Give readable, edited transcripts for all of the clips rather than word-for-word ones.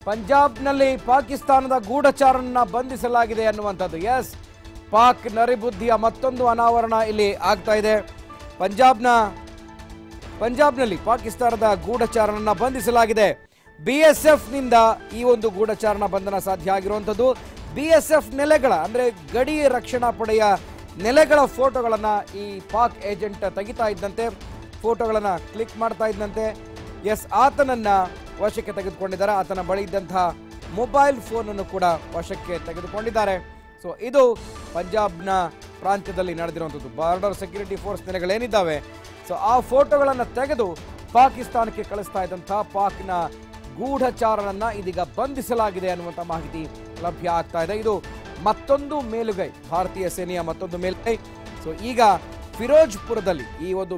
ಪಂಜಾಬ್ನಲ್ಲಿ ಪಾಕಿಸ್ತಾನದ ಗೂಢಚಾರನನ್ನ ಬಂಧಿಸಲಾಗಿದೆ ಅನ್ನುವಂಥದ್ದು. ಎಸ್, ಪಾಕ್ ನರಿಬುದ್ಧಿಯ ಮತ್ತೊಂದು ಅನಾವರಣ ಇಲ್ಲಿ ಆಗ್ತಾ ಇದೆ. ಪಂಜಾಬ್ನಲ್ಲಿ ಪಾಕಿಸ್ತಾನದ ಗೂಢಚಾರನನ್ನ ಬಂಧಿಸಲಾಗಿದೆ. ಬಿಎಸ್ಎಫ್ನಿಂದ ಈ ಒಂದು ಗೂಢಚಾರನ ಬಂಧನ ಸಾಧ್ಯ ಆಗಿರುವಂಥದ್ದು. ಬಿಎಸ್ಎಫ್ ನೆಲೆಗಳ ಅಂದರೆ ಗಡಿ ರಕ್ಷಣಾ ಪಡೆಯ ನೆಲೆಗಳ ಫೋಟೋಗಳನ್ನು ಈ ಪಾಕ್ ಏಜೆಂಟ್ ತೆಗಿತಾ ಇದ್ದಂತೆ, ಫೋಟೋಗಳನ್ನು ಕ್ಲಿಕ್ ಮಾಡ್ತಾ ಇದ್ದಂತೆ ಎಸ್ ಆತನನ್ನು ವಶಕ್ಕೆ ತೆಗೆದುಕೊಂಡಿದ್ದಾರೆ. ಆತನ ಬಳಿ ಇದ್ದಂತಹ ಮೊಬೈಲ್ ಫೋನನ್ನು ಕೂಡ ವಶಕ್ಕೆ ತೆಗೆದುಕೊಂಡಿದ್ದಾರೆ. ಸೊ ಇದು ಪಂಜಾಬ್ನ ಪ್ರಾಂತ್ಯದಲ್ಲಿ ನಡೆದಿರುವಂಥದ್ದು. ಬಾರ್ಡರ್ ಸೆಕ್ಯೂರಿಟಿ ಫೋರ್ಸ್ ನೆಲೆಗಳೇನಿದ್ದಾವೆ, ಸೊ ಆ ಫೋಟೋಗಳನ್ನು ತೆಗೆದು ಪಾಕಿಸ್ತಾನಕ್ಕೆ ಕಳಿಸ್ತಾ ಇದ್ದಂತಹ ಪಾಕ್ನ ಗೂಢಚಾರನನ್ನ ಇದೀಗ ಬಂಧಿಸಲಾಗಿದೆ ಅನ್ನುವಂಥ ಮಾಹಿತಿ ಲಭ್ಯ ಆಗ್ತಾ ಇದೆ. ಇದು ಮತ್ತೊಂದು ಮೇಲುಗೈ, ಭಾರತೀಯ ಸೇನೆಯ ಮತ್ತೊಂದು ಮೇಲುಗೈ. ಸೊ ಈಗ ಫಿರೋಜ್ಪುರದಲ್ಲಿ ಈ ಒಂದು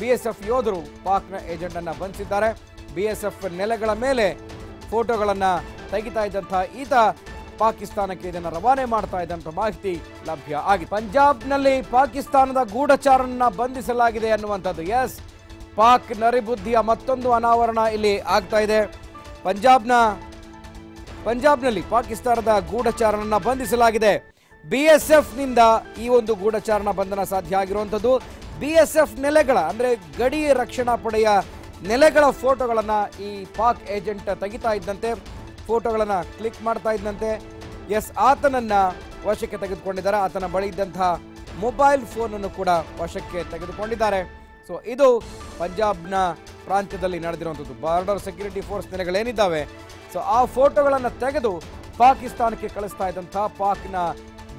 ಬಿಎಸ್ಎಫ್ ಯೋಧರು ಪಾಕ್ನ ಏಜೆಂಟ್ ಅನ್ನ ಬಂಧಿಸಿದ್ದಾರೆ. ಬಿಎಸ್ಎಫ್ ನೆಲೆಗಳ ಮೇಲೆ ಫೋಟೋಗಳನ್ನು ತೆಗಿತಾ ಇದ್ದಂತಹ ಈತ ಪಾಕಿಸ್ತಾನಕ್ಕೆ ಇದನ್ನು ರವಾನೆ ಮಾಡ್ತಾ ಇದ್ದಂಥ ಮಾಹಿತಿ ಲಭ್ಯ ಆಗಿದೆ. ಪಂಜಾಬ್ನಲ್ಲಿ ಪಾಕಿಸ್ತಾನದ ಗೂಢಚಾರನನ್ನ ಬಂಧಿಸಲಾಗಿದೆ ಅನ್ನುವಂಥದ್ದು. ಎಸ್, ಪಾಕ್ ನರಿಬುದ್ಧಿಯ ಮತ್ತೊಂದು ಅನಾವರಣ ಇಲ್ಲಿ ಆಗ್ತಾ ಇದೆ. ಪಂಜಾಬ್ನಲ್ಲಿ ಪಾಕಿಸ್ತಾನದ ಗೂಢಚಾರನನ್ನ ಬಂಧಿಸಲಾಗಿದೆ. ಬಿಎಸ್ಎಫ್ನಿಂದ ಈ ಒಂದು ಗೂಢಚಾರನ ಬಂಧನ ಸಾಧ್ಯ ಆಗಿರುವಂಥದ್ದು. ಬಿಎಸ್ಎಫ್ ನೆಲೆಗಳ ಅಂದರೆ ಗಡಿ ರಕ್ಷಣಾ ಪಡೆಯ ನೆಲೆಗಳ ಫೋಟೋಗಳನ್ನು ಈ ಪಾಕ್ ಏಜೆಂಟ್ ತೆಗಿತಾ ಇದ್ದಂತೆ, ಫೋಟೋಗಳನ್ನು ಕ್ಲಿಕ್ ಮಾಡ್ತಾ ಇದ್ದಂತೆ ಎಸ್ ಆತನನ್ನು ವಶಕ್ಕೆ ತೆಗೆದುಕೊಂಡಿದ್ದಾರೆ. ಆತನ ಬಳಿ ಇದ್ದಂತಹ ಮೊಬೈಲ್ ಫೋನನ್ನು ಕೂಡ ವಶಕ್ಕೆ ತೆಗೆದುಕೊಂಡಿದ್ದಾರೆ. ಸೊ ಇದು ಪಂಜಾಬ್ನ ಪ್ರಾಂತ್ಯದಲ್ಲಿ ನಡೆದಿರುವಂಥದ್ದು. ಬಾರ್ಡರ್ ಸೆಕ್ಯೂರಿಟಿ ಫೋರ್ಸ್ ನೆಲೆಗಳೇನಿದ್ದಾವೆ, ಸೊ ಆ ಫೋಟೋಗಳನ್ನು ತೆಗೆದು ಪಾಕಿಸ್ತಾನಕ್ಕೆ ಕಳಿಸ್ತಾ ಇದ್ದಂತಹ ಪಾಕ್ನ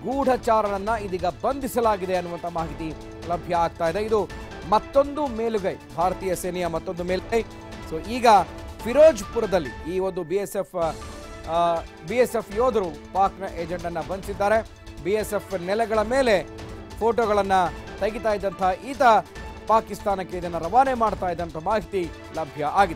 ಗೂಢಚಾರನನ್ನ ಇದೀಗ ಬಂಧಿಸಲಾಗಿದೆ ಅನ್ನುವಂಥ ಮಾಹಿತಿ ಲಭ್ಯ ಆಗ್ತಾ ಇದೆ. ಇದು ಮತ್ತೊಂದು ಮೇಲುಗೈ, ಭಾರತೀಯ ಸೇನೆಯ ಮತ್ತೊಂದು ಮೇಲುಗೈ. ಸೊ ಈಗ ಫಿರೋಜ್ಪುರದಲ್ಲಿ ಈ ಒಂದು ಬಿಎಸ್ಎಫ್ ಯೋಧರು ಪಾಕ್ನ ಏಜೆಂಟ್ ಅನ್ನ ಬಂಧಿಸಿದ್ದಾರೆ. ಬಿಎಸ್ಎಫ್ ನೆಲೆಗಳ ಮೇಲೆ ಫೋಟೋಗಳನ್ನು ತೆಗಿತಾ ಇದ್ದಂತಹ ಈತ ಪಾಕಿಸ್ತಾನಕ್ಕೆ ಇದನ್ನು ರವಾನೆ ಮಾಡ್ತಾ ಇದ್ದಂಥ ಮಾಹಿತಿ ಲಭ್ಯ ಆಗಿದೆ.